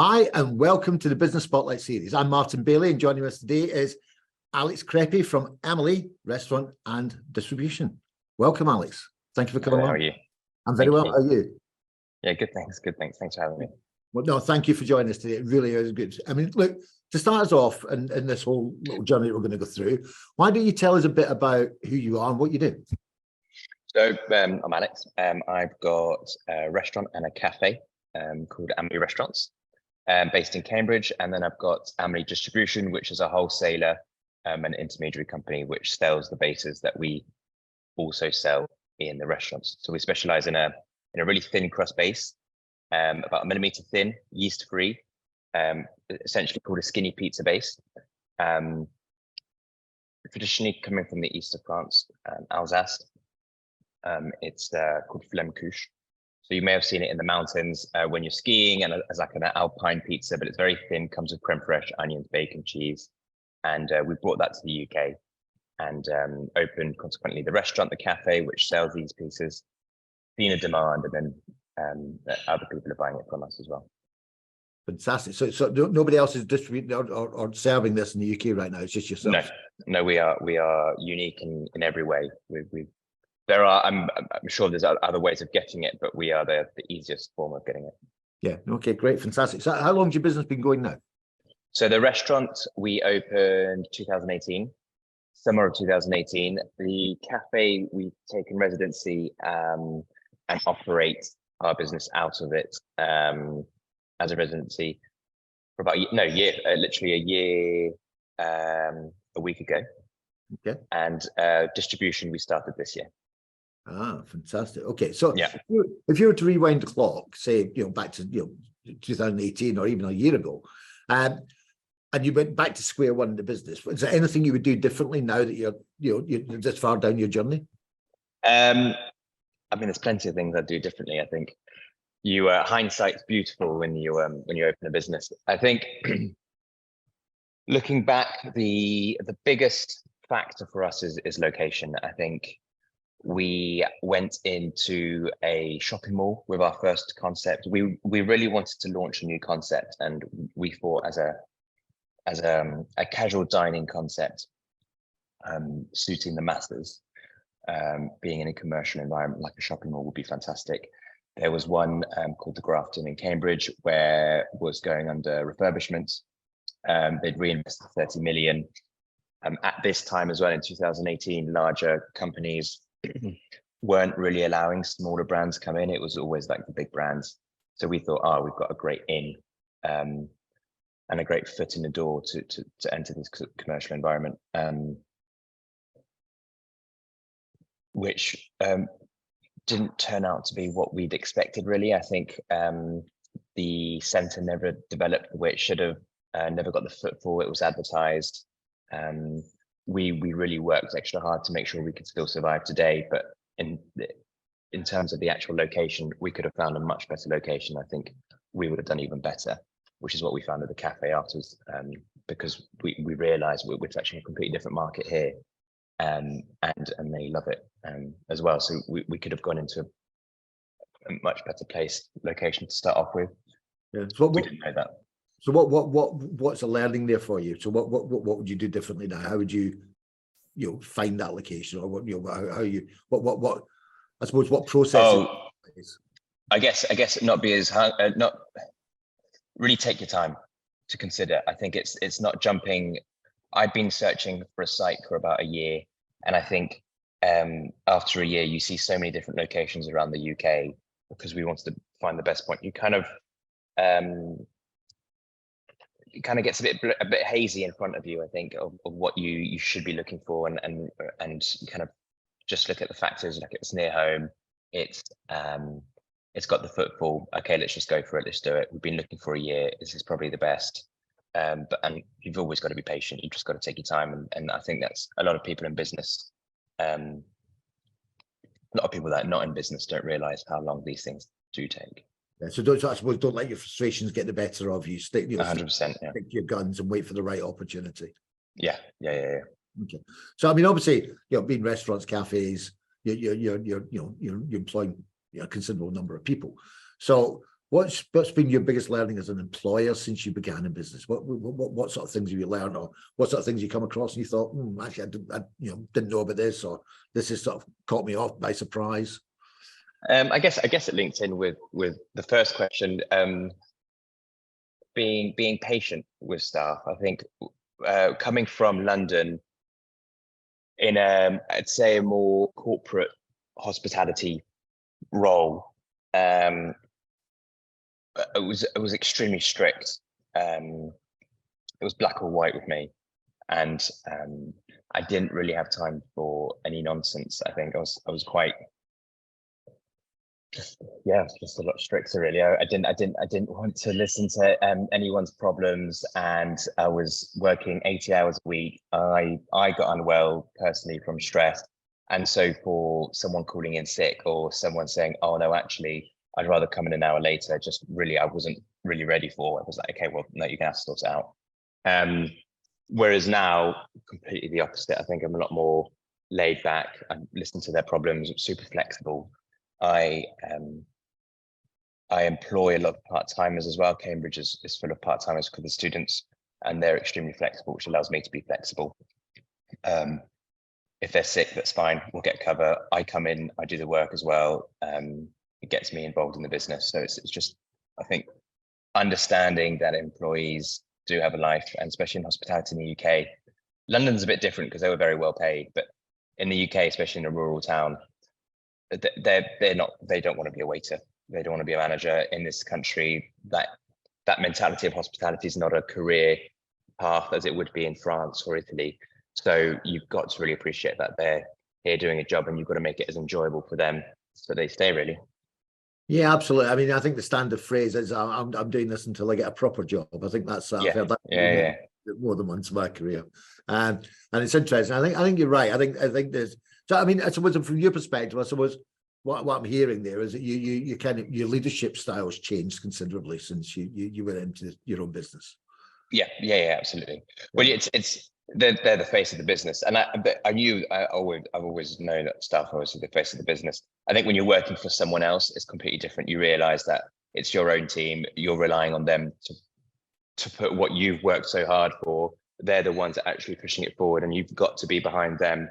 Hi, and welcome to the Business Spotlight series. I'm Martin Bailey, and joining us today is Alex Crept from Amelie Restaurants Distribution. Welcome, Alex. Thank you for coming on. How are you? I'm very well. How are you? Yeah, good, thanks. Good, thanks. Thanks for having me. Well, no, thank you for joining us today. It really is good. I mean, look, to start us off in this whole little journey that we're going to go through, why don't you tell us a bit about who you are and what you do? So I'm Alex. I've got a restaurant and a cafe called Amelie Restaurants, based in Cambridge. And then I've got Amelie Distribution, which is a wholesaler and intermediary company, which sells the bases that we also sell in the restaurants. So we specialize in a really thin crust base, about 1 millimeter thin, yeast-free, essentially called a skinny pizza base. Traditionally coming from the east of France, Alsace. It's called Flammekuche. So you may have seen it in the mountains when you're skiing, and as like an alpine pizza, but it's very thin, comes with creme fraiche, onions, bacon, cheese. And we brought that to the UK and opened consequently the restaurant, the cafe, which sells these pieces, seen a demand, and then other people are buying it from us as well. There Fantastic. So nobody else is distributing or serving this in the UK right now. It's just yourself. No, we are unique in every way. There are, I'm sure there's other ways of getting it, but we are the easiest form of getting it. Yeah. Okay. Great. Fantastic. So how long's your business been going now? So the restaurant we opened 2018, summer of 2018. The cafe we've taken residency and operate our business out of it as a residency for about literally a year, a week ago. Okay. And distribution we started this year. Ah, fantastic. Okay, so yeah, if you were to rewind the clock, say back to 2018 or even a year ago, and you went back to square one in the business, is there anything you would do differently now that you're this far down your journey? I mean, there's plenty of things I'd do differently. I think hindsight's beautiful when you open a business. I think looking back, the biggest factor for us is location. I think we went into a shopping mall with our first concept. We really wanted to launch a new concept, and we thought as a casual dining concept, suiting the masses, being in a commercial environment like a shopping mall would be fantastic. There was one called the Grafton in Cambridge where was going under refurbishment. They'd reinvested 30 million. At this time as well, in 2018, larger companies weren't really allowing smaller brands come in. It was always like the big brands. So we thought, we've got a great in and a great foot in the door to enter this commercial environment, which didn't turn out to be what we'd expected, really. I think the centre never developed the way it should have, never got the footfall it was advertised. We really worked extra hard to make sure we could still survive today, but in terms of the actual location, we could have found a much better location. I think we would have done even better, which is what we found at the cafe afterwards, because we realized we're touching a completely different market here, and they love it as well. So we could have gone into a much better location to start off with. Yeah, so we didn't know that. So what's a learning there for you? So what would you do differently now? How would you find that location, or what I suppose what process? I guess not be as not really take your time to consider. I think it's not jumping. I've been searching for a site for about a year, and I think after a year you see so many different locations around the UK because we wanted to find the best point. You kind of it kind of gets a bit hazy in front of you, I think, of what you should be looking for, and you kind of just look at the factors. Like, it's near home, it's got the footfall. Okay, let's just go for it. Let's do it. We've been looking for a year. This is probably the best. And you've always got to be patient. You've just got to take your time, and I think that's a lot of people in business. A lot of people that are not in business don't realize how long these things do take. Yeah, so I suppose don't let your frustrations get the better of you. Stick 100%. Stick to your guns and wait for the right opportunity. Yeah. Okay. So I mean, obviously, being restaurants, cafes, you're employing a considerable number of people. So What's been your biggest learning as an employer since you began in business? What sort of things have you learned, or what sort of things you come across and you thought, actually, I didn't know about this, or this has sort of caught me off by surprise? I guess it links in with the first question. Being patient with staff. I think coming from London in I'd say a more corporate hospitality role, it was extremely strict. It was black or white with me, and I didn't really have time for any nonsense. I think I was quite just a lot stricter, really. I didn't want to listen to anyone's problems, and I was working 80 hours a week. I got unwell personally from stress, and so for someone calling in sick or someone saying, oh no, actually I'd rather come in an hour later, just really I wasn't really ready for. I was like, okay, well no, you're gonna have to sort it out. Whereas now, completely the opposite. I think I'm a lot more laid back. I listen to their problems, super flexible. I employ a lot of part-timers as well. Cambridge is full of part-timers for the students, and they're extremely flexible, which allows me to be flexible. If they're sick, that's fine. We'll get cover. I come in, I do the work as well. It gets me involved in the business. So it's just, I think, understanding that employees do have a life, and especially in hospitality in the UK. London's a bit different because they were very well paid, but in the UK, especially in a rural town, they don't want to be a waiter. They don't want to be a manager in this country. That mentality of hospitality is not a career path as it would be in France or Italy. So you've got to really appreciate that they're here doing a job, and you've got to make it as enjoyable for them so they stay, really. Yeah, absolutely. I mean, I think the standard phrase is, I'm doing this until I get a proper job. I think that's, I've heard that more than once in my career. And it's interesting. I think you're right. I think there's, so I mean, I suppose from your perspective, I suppose what I'm hearing there is that you kind of, your leadership styles changed considerably since you went into your own business. Yeah, absolutely. Well, it's they're the face of the business, and I've always known that staff are obviously the face of the business. I think when you're working for someone else, it's completely different. You realize that it's your own team. You're relying on them to put what you've worked so hard for. They're the ones that are actually pushing it forward, and you've got to be behind them,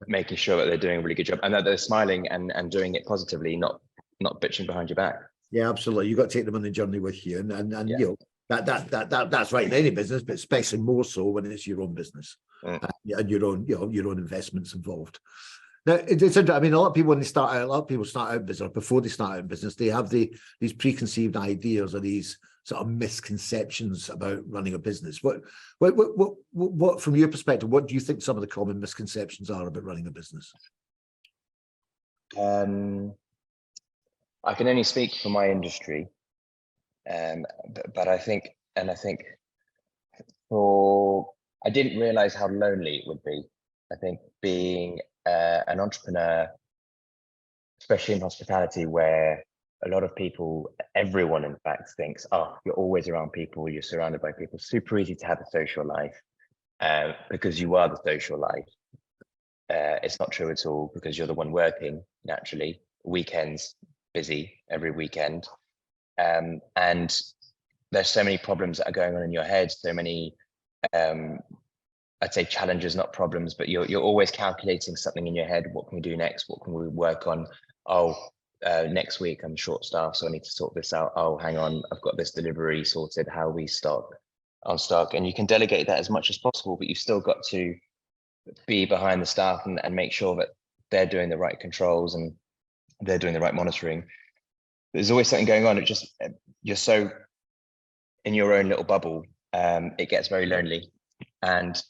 making sure that they're doing a really good job and that they're smiling and doing it positively, not bitching behind your back. Yeah, absolutely. You've got to take them on the journey with you, and you know, that's right in any business, but especially more so when it's your own business and your own, your own investments involved. Now, it's interesting. I mean, a lot of people start out in business, or before they start out in business, they have these preconceived ideas or these sort of misconceptions about running a business. What from your perspective, what do you think some of the common misconceptions are about running a business? I can only speak for my industry, but I think I didn't realize how lonely it would be. I think being an entrepreneur, especially in hospitality, where a lot of people, everyone in fact thinks, oh, you're always around people, you're surrounded by people, super easy to have a social life because you are the social life. It's not true at all, because you're the one working naturally. Weekends, busy every weekend. And there's so many problems that are going on in your head, so many, I'd say challenges, not problems, but you're always calculating something in your head. What can we do next? What can we work on? Oh, next week I'm short staffed, so I need to sort this out. Oh, hang on, I've got this delivery sorted. How we stock on stock, and you can delegate that as much as possible, but you've still got to be behind the staff and make sure that they're doing the right controls and they're doing the right monitoring. There's always something going on. It just, you're so in your own little bubble. It gets very lonely, and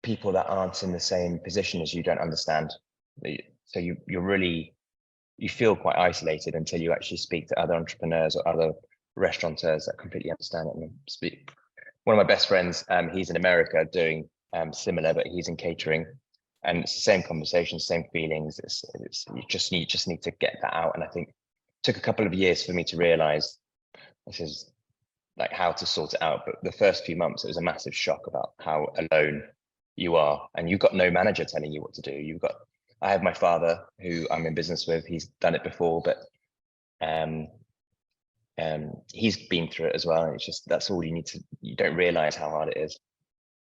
people that aren't in the same position as you don't understand. So you feel quite isolated until you actually speak to other entrepreneurs or other restaurateurs that completely understand it and speak. One of my best friends, he's in America doing similar, but he's in catering, and it's the same conversation, same feelings. You just need to get that out. And I think it took a couple of years for me to realize this is like how to sort it out. But the first few months, it was a massive shock about how alone you are, and you've got no manager telling you what to do. I have my father, who I'm in business with. He's done it before, but he's been through it as well. And it's just, that's all you don't realize how hard it is.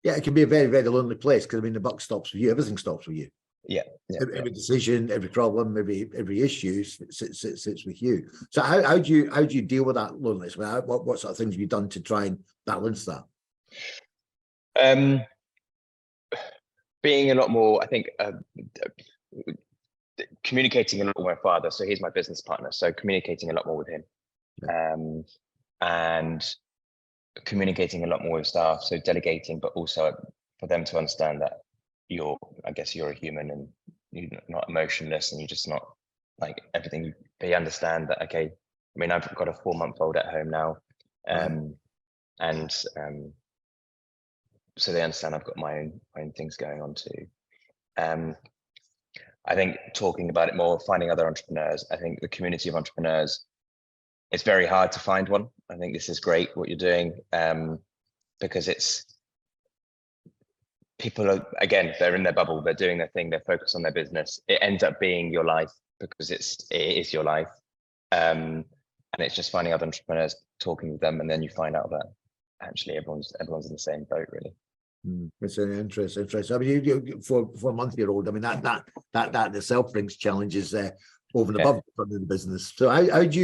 Yeah, it can be a very, very lonely place because I mean the buck stops with you, everything stops with you. Yeah. Every decision, every problem, every issue sits with you. So how do you deal with that loneliness? I mean, what sort of things have you done to try and balance that? Being a lot more, I think, communicating a lot with my father. So he's my business partner. So communicating a lot more with him, and communicating a lot more with staff. So delegating, but also for them to understand that I guess you're a human and you're not emotionless, and you're just not like everything. They understand that. Okay, I mean, I've got a 4-month-old at home now, and so they understand I've got my own things going on too. I think talking about it more, finding other entrepreneurs. I think the community of entrepreneurs, it's very hard to find one. I think this is great what you're doing, because people are, again, they're in their bubble, they're doing their thing, they're focused on their business. It ends up being your life because it is your life. And it's just finding other entrepreneurs, talking with them, and then you find out that actually everyone's in the same boat, really. It's an interesting. I mean, you for a month-year-old, I mean that itself brings challenges over and above running the business. So how do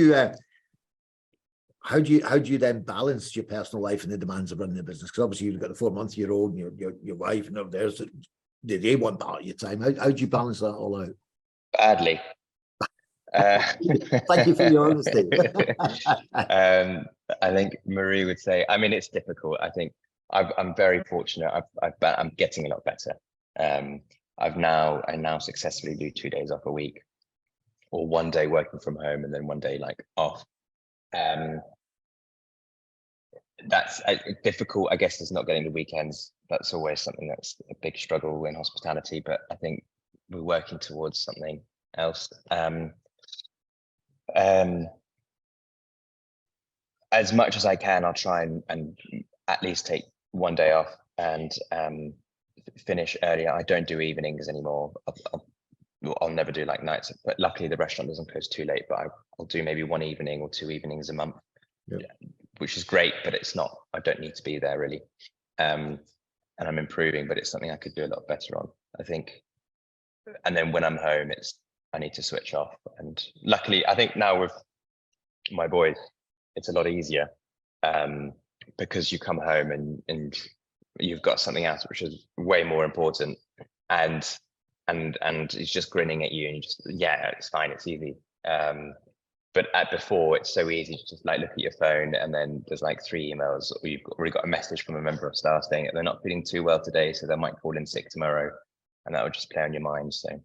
you then balance your personal life and the demands of running the business? Because obviously you've got the 4-month-year-old and your wife and there's they want part of your time. How do you balance that all out? Badly. Thank you for your honesty. I think Marie would say, I mean, it's difficult. I think I'm very fortunate. I'm getting a lot better. I now successfully do 2 days off a week, or 1 day working from home and then 1 day like off. That's difficult. I guess, is not getting the weekends. That's always something that's a big struggle in hospitality, but I think we're working towards something else. As much as I can, I'll try and at least take 1 day off and finish earlier. I don't do evenings anymore. I'll never do like nights, but luckily the restaurant doesn't close too late, but I'll do maybe 1 evening or 2 evenings a month, which is great, but it's not, I don't need to be there really. And I'm improving, but it's something I could do a lot better on, I think. And then when I'm home, I need to switch off. And luckily, I think now with my boys, it's a lot easier, because you come home and you've got something else which is way more important, and he's just grinning at you, and you just, yeah, it's fine, it's easy. But before, it's so easy to just like look at your phone, and then there's like 3 emails, or you've already got a message from a member of staff saying that they're not feeling too well today, so they might call in sick tomorrow, and that would just play on your mind. So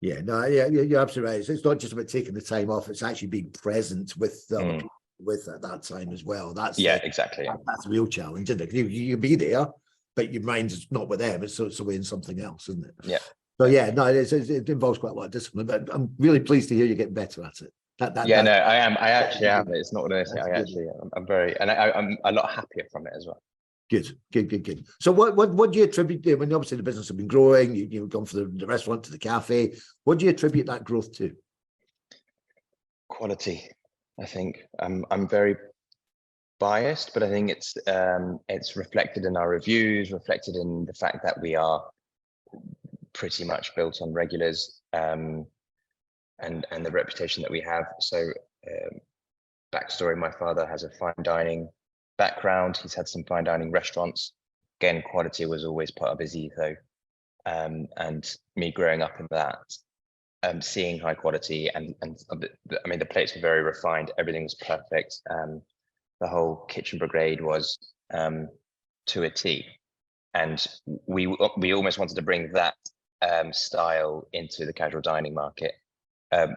yeah, no, yeah, you're absolutely right. It's not just about taking the time off; it's actually being present with the other people with at that time as well. That's exactly. That's a real challenge, isn't it? You be there, but your mind's not with them. It's away in something else, isn't it? Yeah. So yeah, no, it involves quite a lot of discipline, but I'm really pleased to hear you're getting better at it. No, I am. I actually am. It's not what I say. I'm very, and I'm a lot happier from it as well. Good. So what do you attribute to, when obviously the business has been growing, you've gone from the restaurant to the cafe, what do you attribute that growth to? Quality. I think I'm very biased, but I think it's reflected in our reviews, reflected in the fact that we are pretty much built on regulars, and the reputation that we have. So backstory, my father has a fine dining background. He's had some fine dining restaurants. Again, quality was always part of his ethos. And me growing up in that, seeing high quality, and I mean, the plates were very refined. Everything was perfect. The whole kitchen brigade was to a T. And we almost wanted to bring that style into the casual dining market,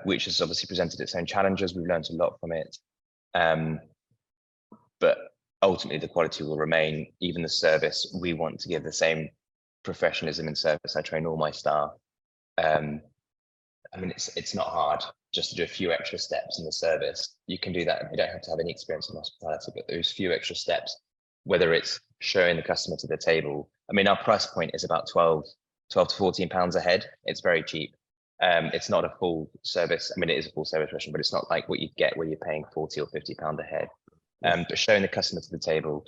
which has obviously presented its own challenges. We've learned a lot from it. But ultimately the quality will remain. Even the service, we want to give the same professionalism in service. I train all my staff. I mean, it's not hard just to do a few extra steps in the service. You can do that. You don't have to have any experience in hospitality, but those few extra steps, whether it's showing the customer to the table. I mean, our price point is about 12 to 14 pounds a head. It's very cheap. It's not a full service. I mean, it is a full service restaurant, but it's not like what you'd get where you're paying 40 or 50 pound a head. But showing the customer to the table,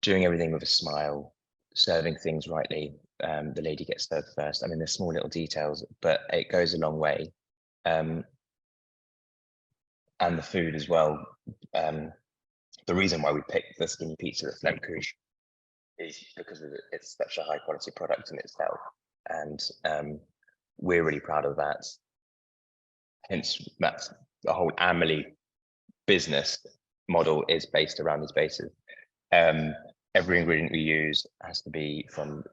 doing everything with a smile, serving things rightly. The lady gets served first. I mean, there's small little details, but it goes a long way. And the food as well. The reason why we picked the skinny pizza at Flemkush is because it's such a high quality product in itself. And we're really proud of that. Hence, that's the whole Amelie business model is based around these bases. Every ingredient we use has to be from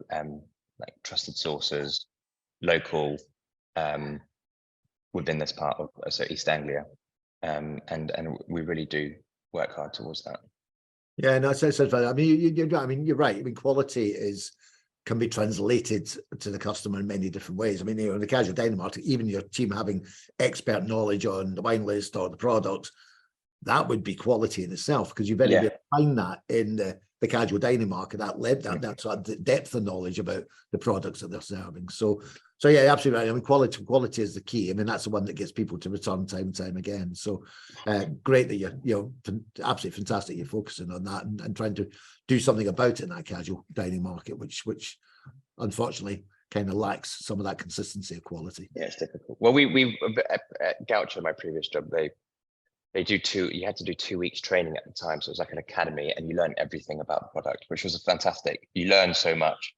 like trusted sources, local, within this part of so East Anglia, and we really do work hard towards that. Yeah, no, so I mean, you're right. I mean, quality can be translated to the customer in many different ways. I mean, in the casual dining market, even your team having expert knowledge on the wine list or the product, that would be quality in itself, because you better find that in the casual dining market, that sort of depth of knowledge about the products that they're serving. So yeah, absolutely right. I mean, quality is the key. I mean, that's the one that gets people to return time and time again. So great that you're absolutely fantastic. You're focusing on that and trying to do something about it in that casual dining market, which unfortunately kind of lacks some of that consistency of quality. Yeah, it's difficult. Well, we at Goucher, my previous job, you had to do 2 weeks training at the time. So it was like an academy, and you learn everything about the product, which was fantastic. You learn so much.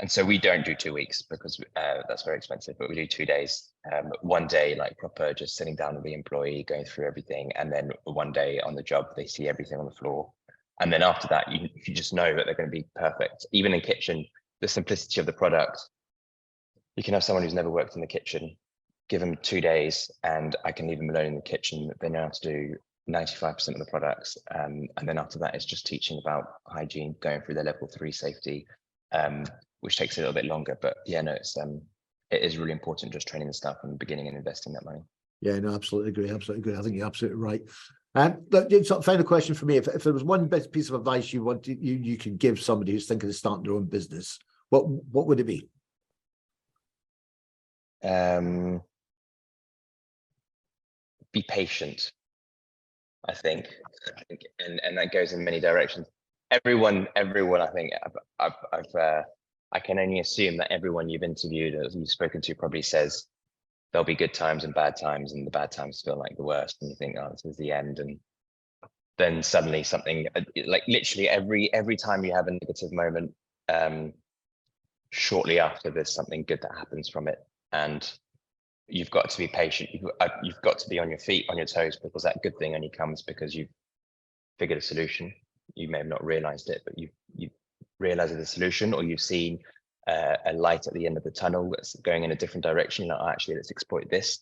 And so we don't do 2 weeks because that's very expensive, but we do 2 days. 1 day, like proper, just sitting down with the employee, going through everything. And then 1 day on the job, they see everything on the floor. And then after that, you just know that they're going to be perfect. Even in kitchen, the simplicity of the product, you can have someone who's never worked in the kitchen, give them 2 days, and I can leave them alone in the kitchen. They know how to do 95% of the products. And then after that, it's just teaching about hygiene, going through their level 3 safety, which takes a little bit longer. But yeah, no, it is really important just training the staff from the beginning and investing that money. Yeah, no, absolutely agree. Absolutely agree. I think you're absolutely right. Look, sort of final question for me: if there was one best piece of advice you could give somebody who's thinking of starting their own business, what would it be? Be patient, I think, and that goes in many directions. Everyone, I think I can only assume that everyone you've interviewed or you've spoken to probably says there'll be good times and bad times, and the bad times feel like the worst, and you think, oh, this is the end, and then suddenly something, like literally every time you have a negative moment, shortly after there's something good that happens from it, and you've got to be patient. You've got to be on your feet, on your toes, because that good thing only comes because you've figured a solution. You may have not realized it, but you realize the solution, or you've seen a light at the end of the tunnel that's going in a different direction. You're like, oh, actually, let's exploit this,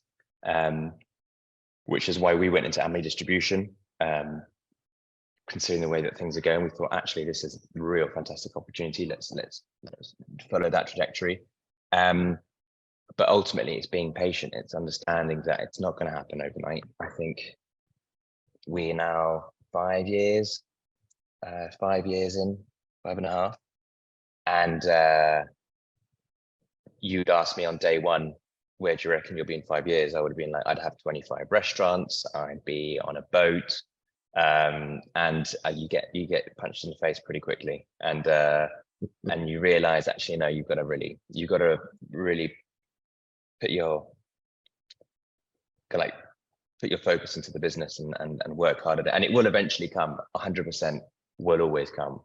which is why we went into Amelie Distribution. Considering the way that things are going, we thought, actually, this is a real fantastic opportunity. Let's follow that trajectory. But ultimately, it's being patient. It's understanding that it's not going to happen overnight. I think we're now 5 years, 5 years in, 5.5. And you'd ask me on day one, where do you reckon you'll be in 5 years? I would have been like, I'd have 25 restaurants. I'd be on a boat. And you get punched in the face pretty quickly. And you realize, actually, no, you've got to really put your focus into the business and work hard at it, and it will eventually come. 100% will always come.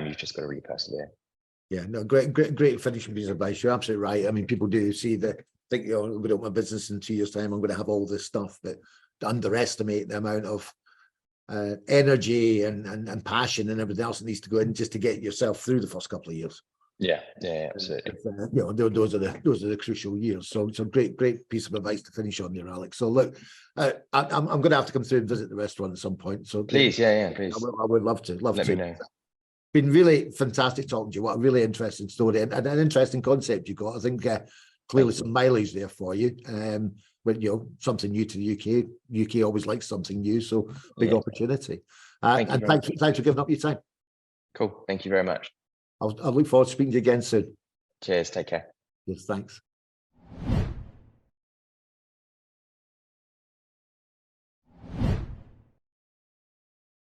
You've just got to really persevere. Yeah, no, great finishing piece of advice. You're absolutely right. I mean, people do think, I'm going to open my business in 2 years' time, I'm going to have all this stuff, but to underestimate the amount of energy and passion and everything else that needs to go in just to get yourself through the first couple of years. Yeah, absolutely. Those are the crucial years. So it's a great piece of advice to finish on there, Alex. So look, I'm going to have to come through and visit the restaurant at some point. So please, please. I would love to. Let me know. Been really fantastic talking to you. What a really interesting story and an interesting concept you got. I think clearly some mileage there for you. But something new to the UK always likes something new. So big opportunity. And thanks for giving up your time. Cool. Thank you very much. I'll look forward to speaking to you again soon. Cheers. Take care. Yes, thanks.